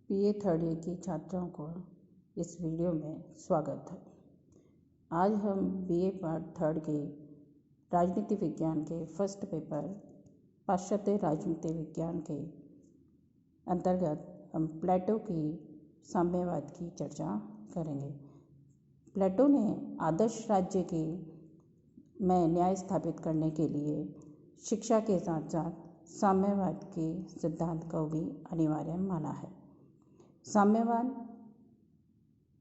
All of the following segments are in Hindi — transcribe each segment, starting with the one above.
बीए थर्ड ईयर की छात्राओं को इस वीडियो में स्वागत है। आज हम बीए पार्ट थर्ड के राजनीति विज्ञान के फर्स्ट पेपर पाश्चात्य राजनीति विज्ञान के अंतर्गत हम प्लेटो की साम्यवाद की चर्चा करेंगे। प्लेटो ने आदर्श राज्य के में न्याय स्थापित करने के लिए शिक्षा के साथ साथ साम्यवाद के सिद्धांत को भी अनिवार्य माना है। साम्यवाद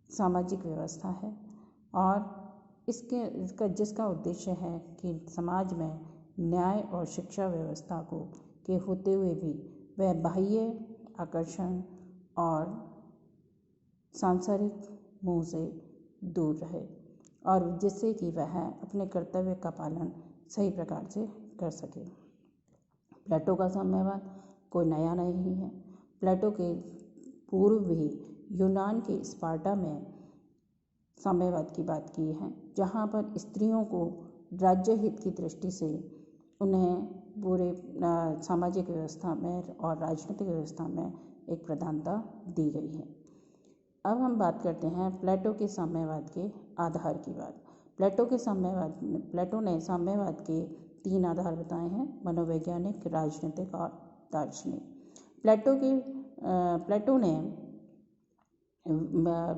सामाजिक व्यवस्था है और इसका जिसका उद्देश्य है कि समाज में न्याय और शिक्षा व्यवस्था के होते हुए भी वह बाह्य आकर्षण और सांसारिक मोह से दूर रहे और जिससे कि वह अपने कर्तव्य का पालन सही प्रकार से कर सके। प्लेटो का साम्यवाद कोई नया नहीं है। प्लेटो के पूर्व भी यूनान के स्पार्टा में साम्यवाद की बात की है, जहाँ पर स्त्रियों को राज्य हित की दृष्टि से उन्हें पूरे सामाजिक व्यवस्था में और राजनीतिक व्यवस्था में एक प्रधानता दी गई है। अब हम बात करते हैं प्लेटो के साम्यवाद के आधार की बात। प्लेटो ने साम्यवाद के 3 आधार बताए हैं: मनोवैज्ञानिक, राजनीतिक और दार्शनिक।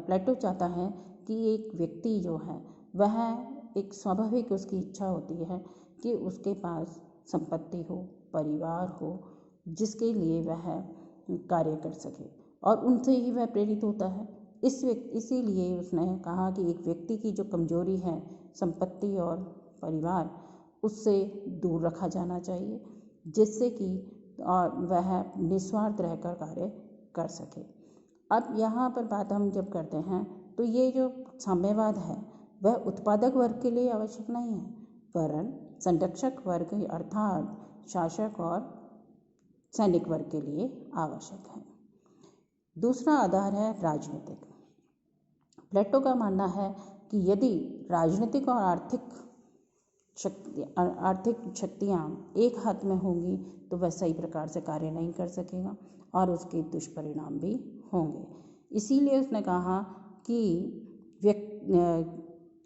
प्लेटो चाहता है कि एक व्यक्ति जो है वह एक स्वाभाविक उसकी इच्छा होती है कि उसके पास संपत्ति हो, परिवार हो, जिसके लिए वह कार्य कर सके और उनसे ही वह प्रेरित होता है। इसीलिए उसने कहा कि एक व्यक्ति की जो कमजोरी है संपत्ति और परिवार, उससे दूर रखा जाना चाहिए, जिससे कि वह निस्वार्थ रहकर कार्य कर सके। अब यहाँ पर बात हम जब करते हैं तो ये जो साम्यवाद है वह उत्पादक वर्ग के लिए आवश्यक नहीं है, वरन संरक्षक वर्ग अर्थात शासक और सैनिक वर्ग के लिए आवश्यक है। दूसरा आधार है राजनीतिक। प्लेटो का मानना है कि यदि राजनीतिक और आर्थिक शक्तियाँ एक हाथ में होंगी तो वह सही प्रकार से कार्य नहीं कर सकेगा और उसके दुष्परिणाम भी होंगे। इसीलिए उसने कहा कि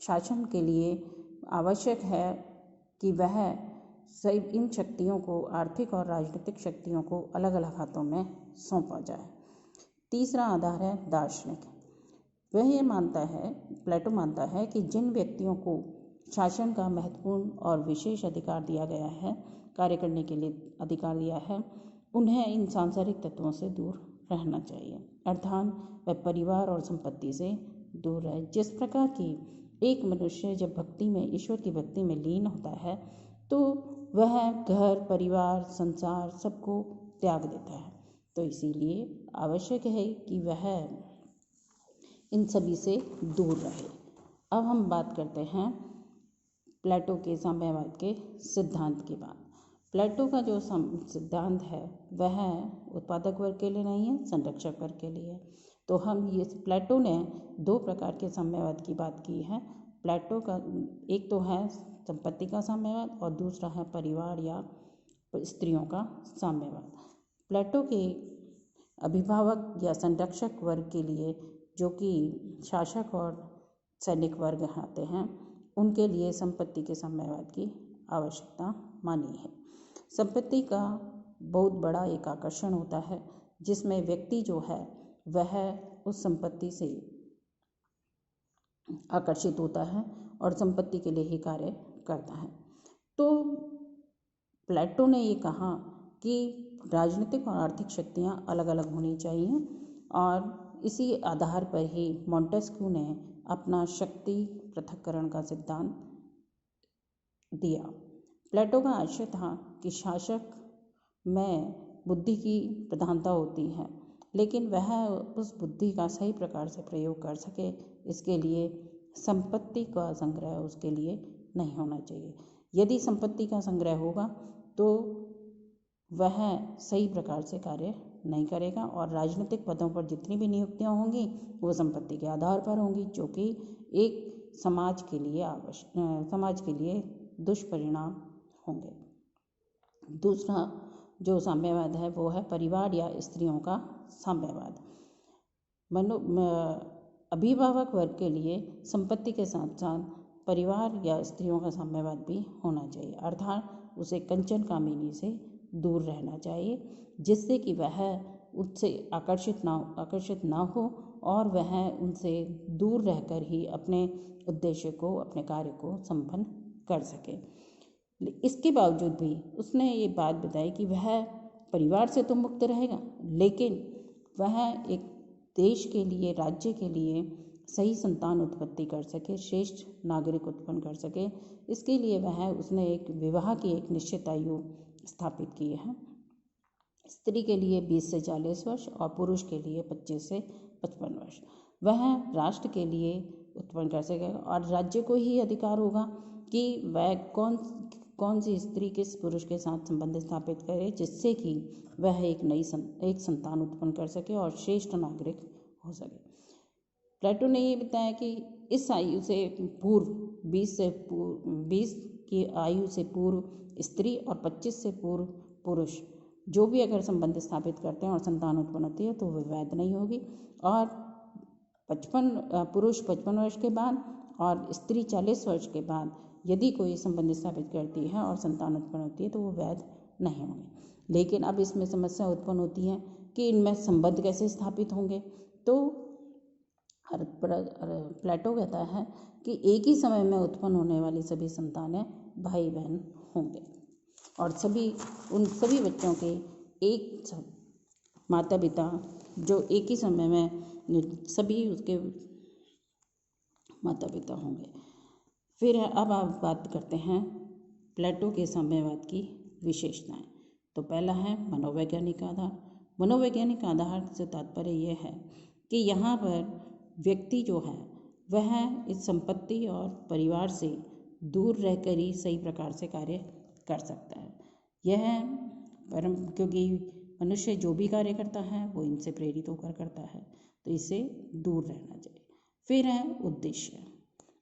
शासन के लिए आवश्यक है कि वह सही इन शक्तियों को, आर्थिक और राजनीतिक शक्तियों को अलग अलग हाथों में सौंपा जाए। तीसरा आधार है दार्शनिक। प्लेटो मानता है कि जिन व्यक्तियों को शासन का महत्वपूर्ण और विशेष अधिकार दिया गया है, कार्य करने के लिए अधिकार दिया है, उन्हें इन सांसारिक तत्वों से दूर रहना चाहिए, अर्थात वह परिवार और संपत्ति से दूर रहे। जिस प्रकार की एक मनुष्य जब भक्ति में, ईश्वर की भक्ति में लीन होता है तो वह घर, परिवार, संसार सबको त्याग देता है, तो इसीलिए आवश्यक है कि वह इन सभी से दूर रहे। अब हम बात करते हैं प्लेटो के साम्यवाद के सिद्धांत की बात। प्लेटो का जो सिद्धांत है वह उत्पादक वर्ग के लिए नहीं है, संरक्षक वर्ग के लिए। तो हम ये प्लेटो ने 2 प्रकार के साम्यवाद की बात की है। प्लेटो का एक तो है संपत्ति का साम्यवाद और दूसरा है परिवार या स्त्रियों का साम्यवाद। प्लेटो के अभिभावक या संरक्षक वर्ग के लिए, जो कि शासक और सैनिक वर्ग आते हैं, उनके लिए संपत्ति के साम्यवाद की आवश्यकता मानी है। संपत्ति का बहुत बड़ा एक आकर्षण होता है, जिसमें व्यक्ति जो है वह उस संपत्ति से आकर्षित होता है और संपत्ति के लिए ही कार्य करता है। तो प्लेटो ने ये कहा कि राजनीतिक और आर्थिक शक्तियाँ अलग अलग होनी चाहिए और इसी आधार पर ही मॉन्टेस्क्यू ने अपना शक्ति पृथक्करण का सिद्धांत दिया। प्लेटो का आशय था कि शासक में बुद्धि की प्रधानता होती है, लेकिन वह उस बुद्धि का सही प्रकार से प्रयोग कर सके, इसके लिए संपत्ति का संग्रह उसके लिए नहीं होना चाहिए। यदि संपत्ति का संग्रह होगा तो वह सही प्रकार से कार्य नहीं करेगा और राजनीतिक पदों पर जितनी भी नियुक्तियां होंगी वो संपत्ति के आधार पर होंगी, जो कि एक समाज के लिए दुष्परिणाम होंगे। दूसरा जो साम्यवाद है वो है परिवार या स्त्रियों का साम्यवाद। अभिभावक वर्ग के लिए संपत्ति के साथ साथ परिवार या स्त्रियों का साम्यवाद भी होना चाहिए, अर्थात उसे कंचन कामिनी से दूर रहना चाहिए, जिससे कि वह उससे आकर्षित ना हो और वह उनसे दूर रहकर ही अपने उद्देश्य को, अपने कार्य को संपन्न कर सके। इसके बावजूद भी उसने ये बात बताई कि वह परिवार से तो मुक्त रहेगा, लेकिन वह एक देश के लिए, राज्य के लिए सही संतान उत्पत्ति कर सके, श्रेष्ठ नागरिक उत्पन्न कर सके, इसके लिए उसने एक विवाह की एक निश्चित आयु स्थापित की है। स्त्री के लिए 20 से 40 वर्ष और पुरुष के लिए 25 से 55 वर्ष। वह राष्ट्र के लिए उत्पन्न कर सकेगा और राज्य को ही अधिकार होगा कि वह कौन सी स्त्री किस पुरुष के साथ संबंध स्थापित करे, जिससे कि वह एक संतान उत्पन्न कर सके और श्रेष्ठ नागरिक हो सके। प्लेटो ने ये बताया कि इस आयु से पूर्व 20 की आयु से पूर्व स्त्री और 25 से पूर्व पुरुष जो भी अगर संबंध स्थापित करते हैं और संतान उत्पन्न होती है तो वह वैध नहीं होगी, और पुरुष 55 वर्ष के बाद और स्त्री 40 वर्ष के बाद यदि कोई संबंध स्थापित करती है और संतान उत्पन्न होती है तो वो वैध नहीं होंगे। लेकिन अब इसमें समस्या उत्पन्न होती है कि इनमें संबंध कैसे स्थापित होंगे। तो प्लेटो कहता है कि एक ही समय में उत्पन्न होने वाली सभी संतानें भाई बहन होंगे और उन सभी बच्चों के एक माता पिता जो एक ही समय में सभी उसके माता पिता होंगे। फिर अब आप बात करते हैं प्लेटो के साम्यवाद की विशेषताएं। तो पहला है मनोवैज्ञानिक आधार। मनोवैज्ञानिक आधार से तात्पर्य यह है कि यहाँ पर व्यक्ति जो है वह इस संपत्ति और परिवार से दूर रहकर ही सही प्रकार से कार्य कर सकता है। क्योंकि मनुष्य जो भी कार्य करता है वो इनसे प्रेरित होकर करता है, तो इससे दूर रहना चाहिए। फिर है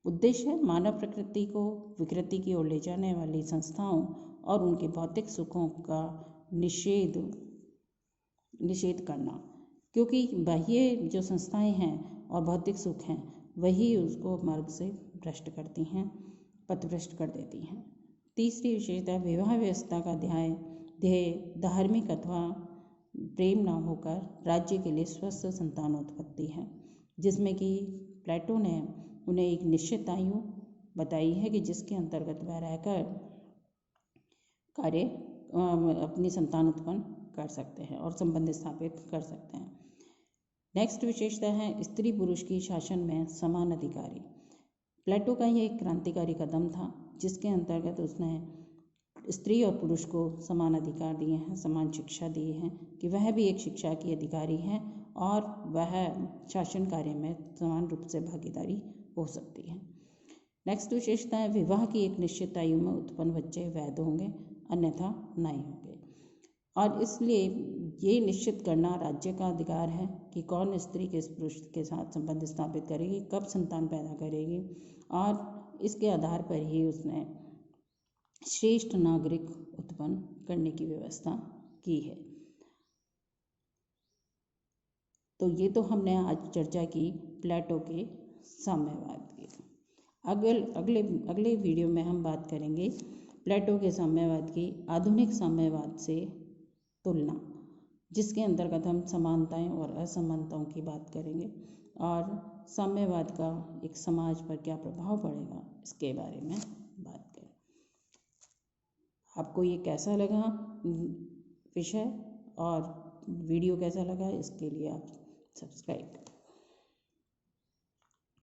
उद्देश्य मानव प्रकृति को विकृति की ओर ले जाने वाली संस्थाओं और उनके भौतिक सुखों का निषेध करना, क्योंकि बाह्य जो संस्थाएं हैं और भौतिक सुख हैं वही उसको मार्ग से भ्रष्ट करती हैं, पथभ्रष्ट कर देती हैं। तीसरी विशेषता विवाह व्यवस्था का ध्येय धार्मिक अथवा प्रेम न होकर राज्य के लिए स्वस्थ संतानोत्पत्ति है, जिसमें कि प्लेटो ने उन्हें एक निश्चित आयु बताई है कि जिसके अंतर्गत वह रहकर अपनी संतान उत्पन्न कर सकते हैं और संबंध स्थापित कर सकते हैं। नेक्स्ट विशेषता है स्त्री पुरुष की शासन में समान अधिकारी। प्लेटो का यह एक क्रांतिकारी कदम था जिसके अंतर्गत उसने स्त्री और पुरुष को समान अधिकार दिए हैं, समान शिक्षा दी है कि वह भी एक शिक्षा की अधिकारी है और वह शासन कार्य में समान रूप से भागीदारी हो सकती है। नेक्स्ट विशेषता है विवाह की एक निश्चित आयु में उत्पन्न बच्चे वैध होंगे, अन्यथा नहीं होंगे। और इसलिए ये निश्चित करना राज्य का अधिकार है कि कौन स्त्री किस पुरुष के साथ संबंध स्थापित करेगी, कब संतान पैदा करेगी, और इसके आधार पर ही उसने श्रेष्ठ नागरिक उत्पन्न करने की व्यवस्था की है। तो ये तो हमने आज चर्चा की प्लेटो के साम्यवाद की। अगले वीडियो में हम बात करेंगे प्लेटो के साम्यवाद की आधुनिक साम्यवाद से तुलना, जिसके अंतर्गत हम समानताएं और असमानताओं की बात करेंगे और साम्यवाद का एक समाज पर क्या प्रभाव पड़ेगा इसके बारे में बात करें। आपको ये कैसा लगा विषय और वीडियो कैसा लगा, इसके लिए आप सब्सक्राइब करें।